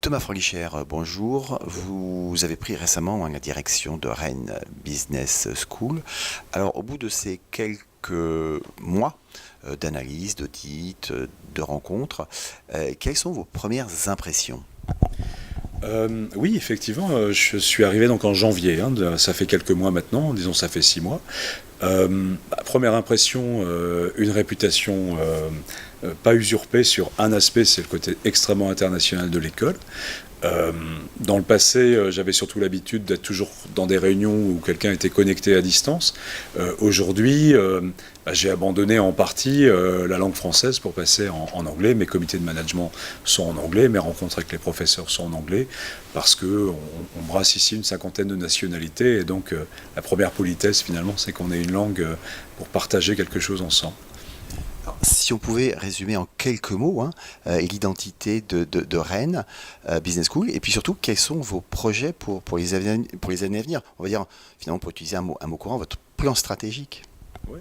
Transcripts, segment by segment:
Thomas Fröhlicher, bonjour. Vous avez pris récemment la direction de Rennes Business School. Alors, au bout de ces quelques mois d'analyse, d'audit, de rencontres, quelles sont vos premières impressions? Oui, effectivement, je suis arrivé donc en janvier, ça fait quelques mois maintenant, disons ça fait 6 mois. Première impression, une réputation pas usurpée sur un aspect, c'est le côté extrêmement international de l'école. Dans le passé, j'avais surtout l'habitude d'être toujours dans des réunions où quelqu'un était connecté à distance. Aujourd'hui, j'ai abandonné en partie la langue française pour passer en anglais. Mes comités de management sont en anglais, mes rencontres avec les professeurs sont en anglais, parce qu'on brasse ici une cinquantaine de nationalités, et donc la première politesse finalement, c'est qu'on ait une langue pour partager quelque chose ensemble. Alors, si on pouvait résumer en quelques mots l'identité de Rennes Business School, et puis surtout, quels sont vos projets pour les années à venir? On va dire, finalement, pour utiliser un mot courant, votre plan stratégique. Ouais.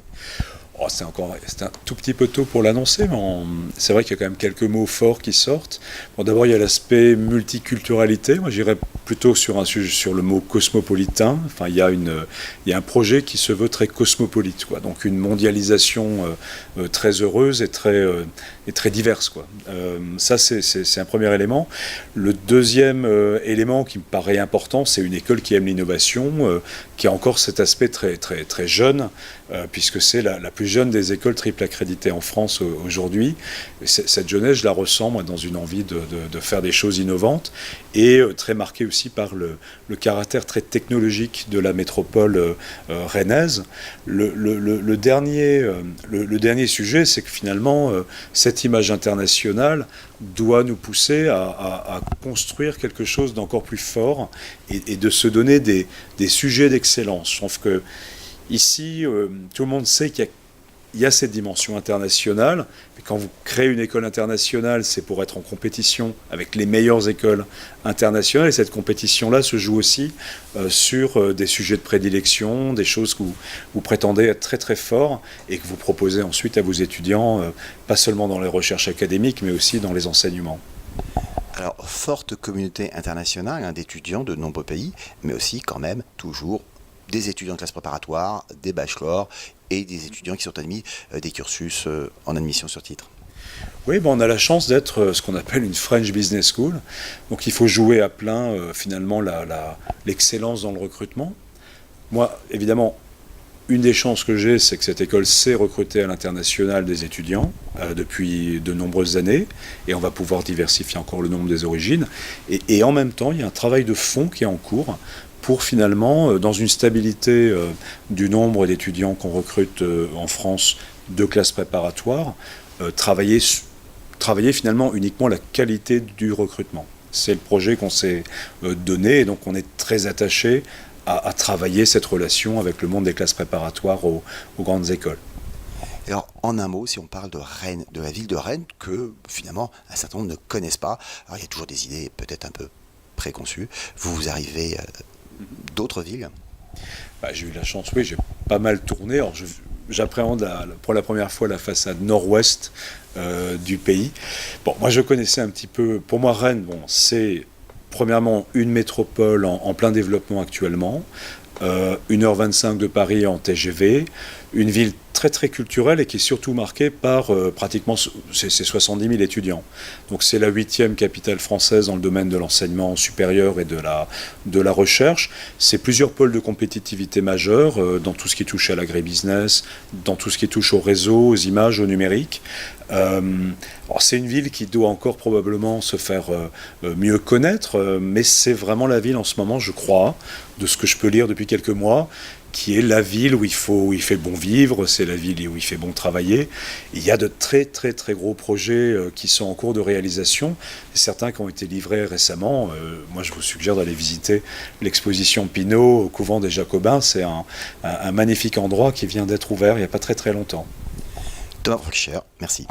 Oh, c'est un tout petit peu tôt pour l'annoncer, mais c'est vrai qu'il y a quand même quelques mots forts qui sortent. Bon, d'abord, il y a l'aspect multiculturalité. Moi, j'irais plutôt sur un sujet, sur le mot cosmopolitain. Enfin, il y a un projet qui se veut très cosmopolite, quoi. Donc, une mondialisation très heureuse et très diverse, quoi. Ça, c'est un premier élément. Le deuxième élément qui me paraît important, c'est une école qui aime l'innovation, qui a encore cet aspect très, très, très jeune, puisque c'est la plus jeune des écoles triple accréditées en France aujourd'hui. Cette jeunesse, je la ressens moi, dans une envie de faire des choses innovantes, et très marquée aussi par le caractère très technologique de la métropole rennaise. Le dernier sujet, c'est que finalement, cette image internationale doit nous pousser à construire quelque chose d'encore plus fort, et de se donner des sujets d'excellence. Je trouve que ici, tout le monde sait qu'il y a cette dimension internationale, mais quand vous créez une école internationale, c'est pour être en compétition avec les meilleures écoles internationales, et cette compétition-là se joue aussi sur des sujets de prédilection, des choses que vous prétendez être très très forts, et que vous proposez ensuite à vos étudiants, pas seulement dans les recherches académiques, mais aussi dans les enseignements. Alors, forte communauté internationale d'étudiants de nombreux pays, mais aussi quand même toujours des étudiants de classe préparatoire, des bachelors et des étudiants qui sont admis des cursus en admission sur titre. Oui, on a la chance d'être ce qu'on appelle une French Business School. Donc il faut jouer à plein finalement l'excellence dans le recrutement. Moi, évidemment, une des chances que j'ai, c'est que cette école sait recruter à l'international des étudiants depuis de nombreuses années, et on va pouvoir diversifier encore le nombre des origines. Et en même temps, il y a un travail de fond qui est en cours pour finalement, dans une stabilité du nombre d'étudiants qu'on recrute en France de classe préparatoire, travailler finalement uniquement la qualité du recrutement. C'est le projet qu'on s'est donné, et donc on est très attaché à travailler cette relation avec le monde des classes préparatoires aux grandes écoles. Alors, en un mot, si on parle de Rennes, de la ville de Rennes, que finalement un certain nombre ne connaissent pas, alors il y a toujours des idées peut-être un peu préconçues. Vous arrivez d'autres villes? J'ai eu la chance, oui, j'ai pas mal tourné. Alors j'appréhende pour la première fois la façade nord-ouest du pays. Bon, moi je connaissais un petit peu. Pour moi, Rennes, c'est premièrement une métropole en plein développement actuellement, 1h25 de Paris en TGV, une ville très très culturelle, et qui est surtout marquée par pratiquement ces 70 000 étudiants. Donc c'est la 8e capitale française dans le domaine de l'enseignement supérieur et de la recherche. C'est plusieurs pôles de compétitivité majeurs dans tout ce qui touche à l'agribusiness, dans tout ce qui touche au réseau, aux images, au numérique. C'est une ville qui doit encore probablement se faire mieux connaître, mais c'est vraiment la ville en ce moment, je crois, de ce que je peux lire depuis quelques mois, qui est la ville où il fait bon vivre, c'est la ville où il fait bon travailler. Il y a de très très très gros projets qui sont en cours de réalisation, certains qui ont été livrés récemment. Moi je vous suggère d'aller visiter l'exposition Pinault au couvent des Jacobins. C'est un magnifique endroit qui vient d'être ouvert il n'y a pas très très longtemps. Thomas Fröhlicher, merci.